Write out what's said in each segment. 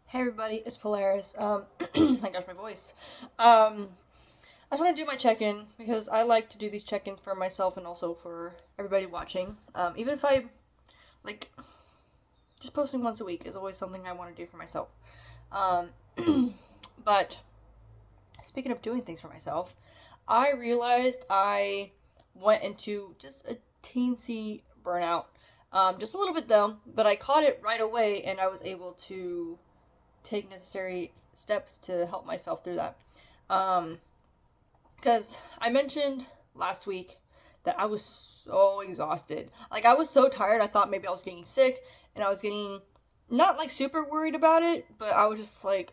Hey everybody, it's Polaris. I got my voice. I just want to do my check-in because I like to do these check-ins for myself and also for everybody watching. Even if I like, just posting once a week is always something I want to do for myself. Um, but speaking of doing things for myself, I realized I went into just a teensy burnout. Just a little bit though, but I caught it right away and I was able to take necessary steps to help myself through that. Um, because I mentioned last week that I was so exhausted. Like I was so tired. I thought maybe I was getting sick, and I was getting not like super worried about it, but I was just like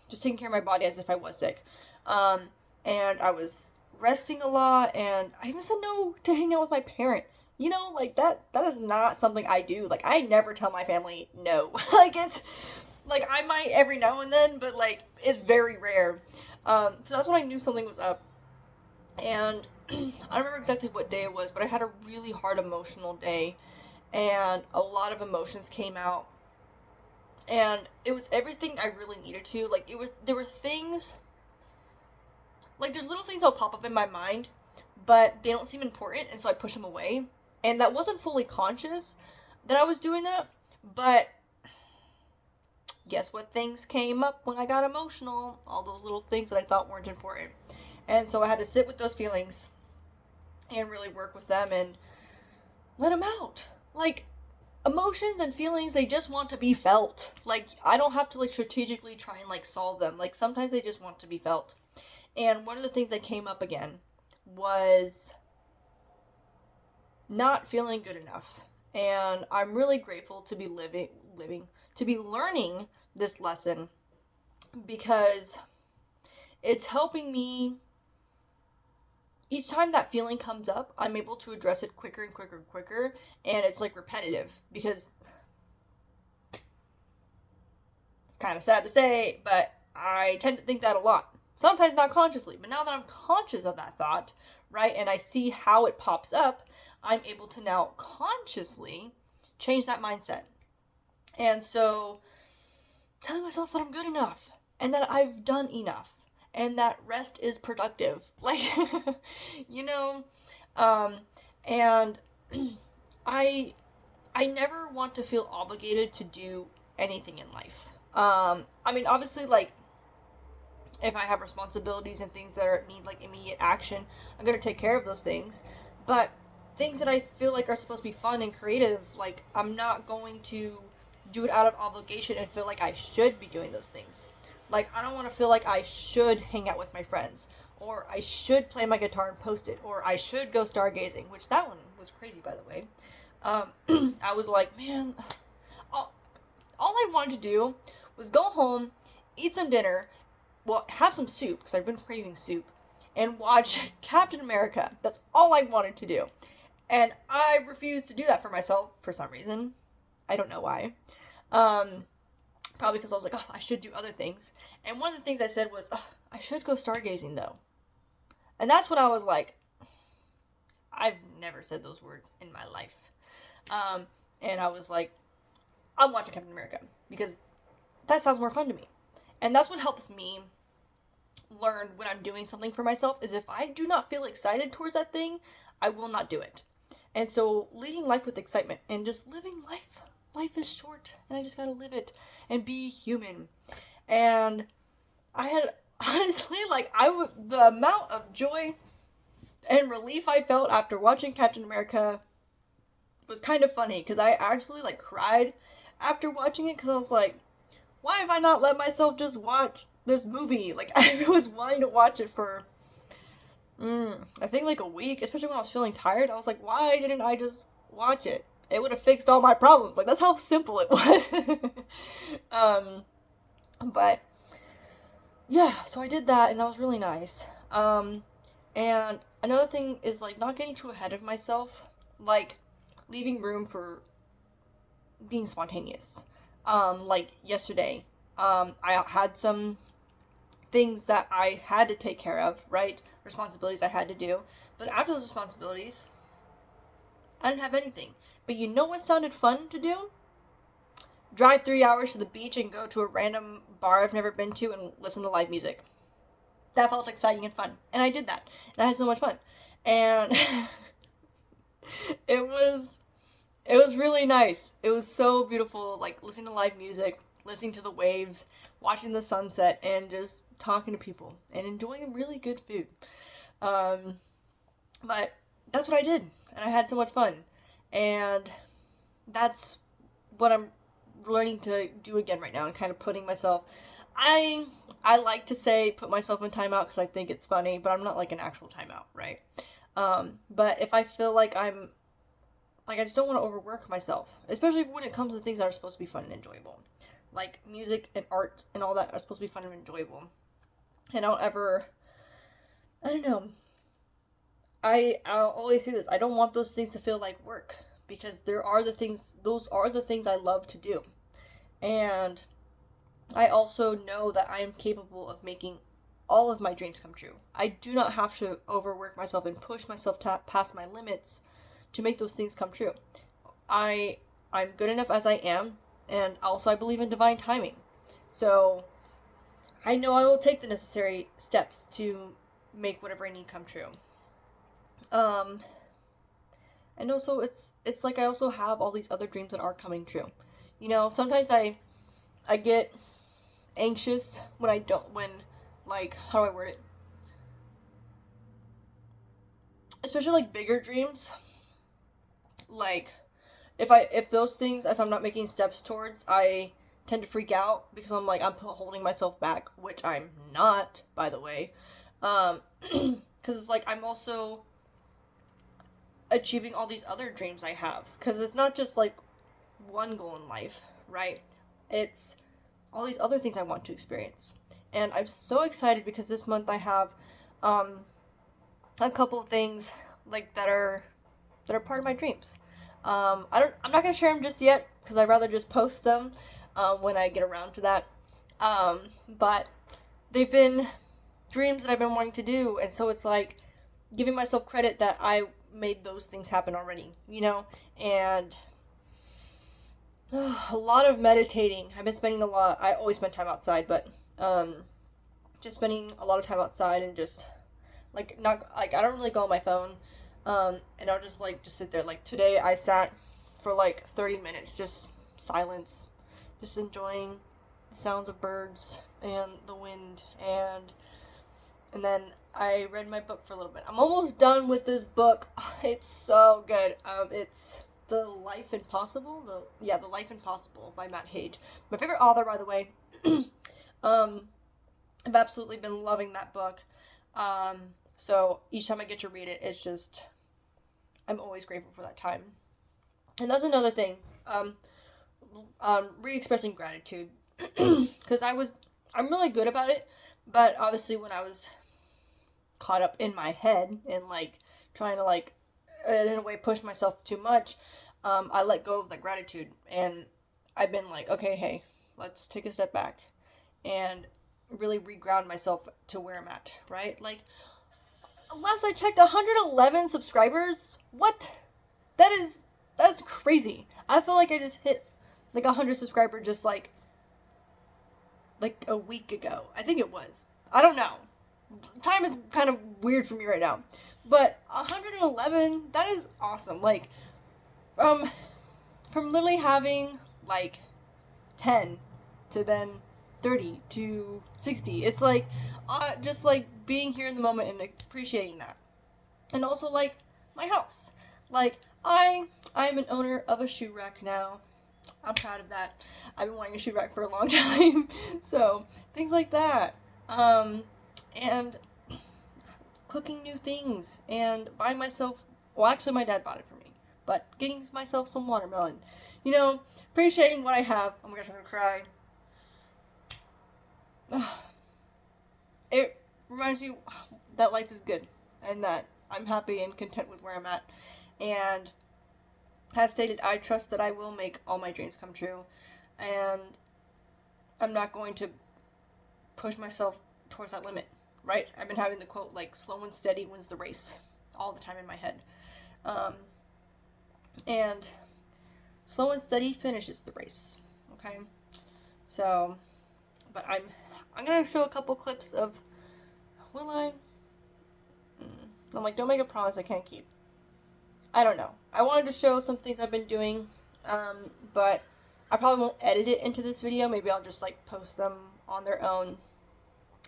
just taking care of my body as if I was sick. Um, and I was resting a lot, and I even said no to hang out with my parents. Like that is not something I do. Like I never tell my family no. Like it's like I might every now and then, but like it's very rare. So that's when I knew something was up. And I don't remember exactly what day it was, but I had a really hard emotional day, and a lot of emotions came out. And it was everything I really needed to. Like there were things like there's little things that'll pop up in my mind, but they don't seem important, and so I push them away. And that wasn't fully conscious that I was doing that, but guess what things came up when I got emotional? All those little things that I thought weren't important. And so I had to sit with those feelings and really work with them and let them out. Like, emotions and feelings, they just want to be felt. Like, I don't have to, like, strategically try and, like, solve them. Like, sometimes they just want to be felt. And one of the things that came up again was not feeling good enough. And I'm really grateful to be to be learning this lesson because it's helping me. Each time that feeling comes up, I'm able to address it quicker and quicker and quicker, and it's like repetitive because it's kind of sad to say, but I tend to think that a lot. Sometimes not consciously, but now that I'm conscious of that thought, right, and I see how it pops up, I'm able to now consciously change that mindset. And so telling myself that I'm good enough and that I've done enough and that rest is productive. Like, you know, um, and I I never want to feel obligated to do anything in life. I mean, obviously, like if I have responsibilities and things that need like immediate action, I'm gonna take care of those things. But things that I feel like are supposed to be fun and creative, like I'm not going to do it out of obligation and feel like I should be doing those things. Like I don't want to feel like I should hang out with my friends, or I should play my guitar and post it, or I should go stargazing, which that one was crazy by the way. I was like, man, all, all I wanted to do was go home, eat some dinner, well, have some soup because I've been craving soup, and watch Captain America. That's all I wanted to do. And I refused to do that for myself for some reason. I don't know why. Um, Probably because I was like, oh, I should do other things. And one of the things I said was, oh, I should go stargazing though. And that's when I was like, I've never said those words in my life. Um, and I was like, I'm watching Captain America because that sounds more fun to me. And that's what helps me learn when I'm doing something for myself is if I do not feel excited towards that thing, I will not do it. And so leading life with excitement and just living life. Life is short and I just gotta live it and be human. And I had honestly the amount of joy and relief I felt after watching Captain America was kind of funny because I actually like cried after watching it because I was like, why have I not let myself just watch this movie? Like I was wanting to watch it for I think like a week, especially when I was feeling tired. I was like, why didn't I just watch it? It would have fixed all my problems. Like that's how simple it was. um, but yeah, so I did that, and that was really nice. And another thing is like not getting too ahead of myself, like leaving room for being spontaneous. Like yesterday, I had some things that I had to take care of, right? Responsibilities I had to do. But after those responsibilities, I didn't have anything. But you know what sounded fun to do? drive 3 hours to the beach and go to a random bar I've never been to and listen to live music. That felt exciting and fun. And I did that. And I had so much fun. And it was really nice. It was so beautiful, like listening to live music, listening to the waves, watching the sunset, and just talking to people and enjoying really good food. But that's what I did, and I had so much fun. And that's what I'm learning to do again right now, and kind of putting myself. I like to say put myself in timeout because I think it's funny, but I'm not like an actual timeout, right? But if I feel like I just don't want to overwork myself, especially when it comes to things that are supposed to be fun and enjoyable, like music and art and all that are supposed to be fun and enjoyable. And I don't know. I'll always say this. I don't want those things to feel like work because those are the things I love to do. And I also know that I am capable of making all of my dreams come true. I do not have to overwork myself and push myself past my limits to make those things come true. I'm good enough as I am, and also I believe in divine timing. So I know I will take the necessary steps to make whatever I need come true. Um, and also it's like I also have all these other dreams that are coming true. Sometimes I get anxious when like, how do I word it? Especially like bigger dreams. Like if I'm not making steps towards, I tend to freak out because I'm holding myself back, which I'm not, by the way. Because like I'm also achieving all these other dreams I have, because it's not just like one goal in life, right? It's all these other things I want to experience. And I'm so excited because this month I have a couple of things like that are part of my dreams. I'm not gonna share them just yet because I'd rather just post them when I get around to that. But they've been dreams that I've been wanting to do, and so it's like giving myself credit that I made those things happen already, and a lot of meditating. I've been spending a lot. I always spend time outside, but just spending a lot of time outside and just like not like I don't really go on my phone. And I'll just sit there. Like today I sat for like 30 minutes, just silence, just enjoying the sounds of birds and the wind, and then I read my book for a little bit. I'm almost done with this book. It's so good. It's The Life Impossible. The Life Impossible by Matt Haig. My favorite author, by the way. I've absolutely been loving that book. So each time I get to read it, it's just, I'm always grateful for that time. And that's another thing. Re-expressing gratitude. Because I'm really good about it, but obviously when I was caught up in my head and like trying to like in a way push myself too much, I let go of the gratitude, and I've been like, okay, hey, let's take a step back and really reground myself to where I'm at, right? Like last I checked, 111 subscribers. What? That's crazy. I feel like I just hit like 100 subscribers just like a week ago. I think it was. I don't know. Time is kind of weird for me right now. But 111, that is awesome. Like from literally having like 10 to then 30 to 60. It's like just like being here in the moment and appreciating that. And also like my house. Like I'm an owner of a shoe rack now. I'm proud of that. I've been wanting a shoe rack for a long time. So things like that. And cooking new things and buying myself, well, actually my dad bought it for me, but getting myself some watermelon. Appreciating what I have. Oh my gosh, I'm gonna cry. It reminds me that life is good and that I'm happy and content with where I'm at. And as stated, I trust that I will make all my dreams come true, and I'm not going to push myself towards that limit, right? I've been having the quote like slow and steady wins the race all the time in my head. And slow and steady finishes the race. okay? So, but I'm gonna show a couple clips of, will I? I'm like, don't make a promise I can't keep. I don't know. I wanted to show some things I've been doing, but I probably won't edit it into this video. Maybe I'll just like post them on their own.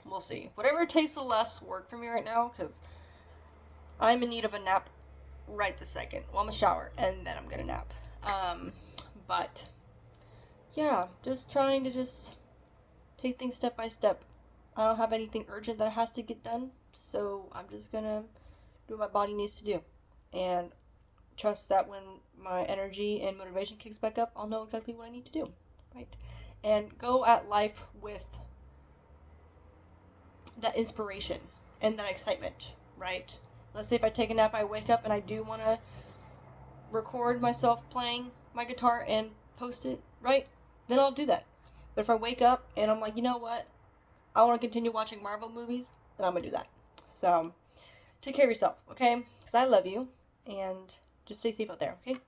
We'll see. Whatever takes the less work for me right now, because I'm in need of a nap right this second. Well, I'm gonna shower and then I'm gonna nap. But yeah, just trying to just take things step by step. I don't have anything urgent that has to get done, so I'm just gonna do what my body needs to do, and trust that when my energy and motivation kicks back up, I'll know exactly what I need to do, right? And go at life with that inspiration and that excitement, right? Let's say if I take a nap, I wake up and I do want to record myself playing my guitar and post it, right? Then I'll do that. But if I wake up and I'm like, you know what? I want to continue watching Marvel movies, then I'm going to do that. So, take care of yourself, okay? Because I love you, and just stay safe out there, okay?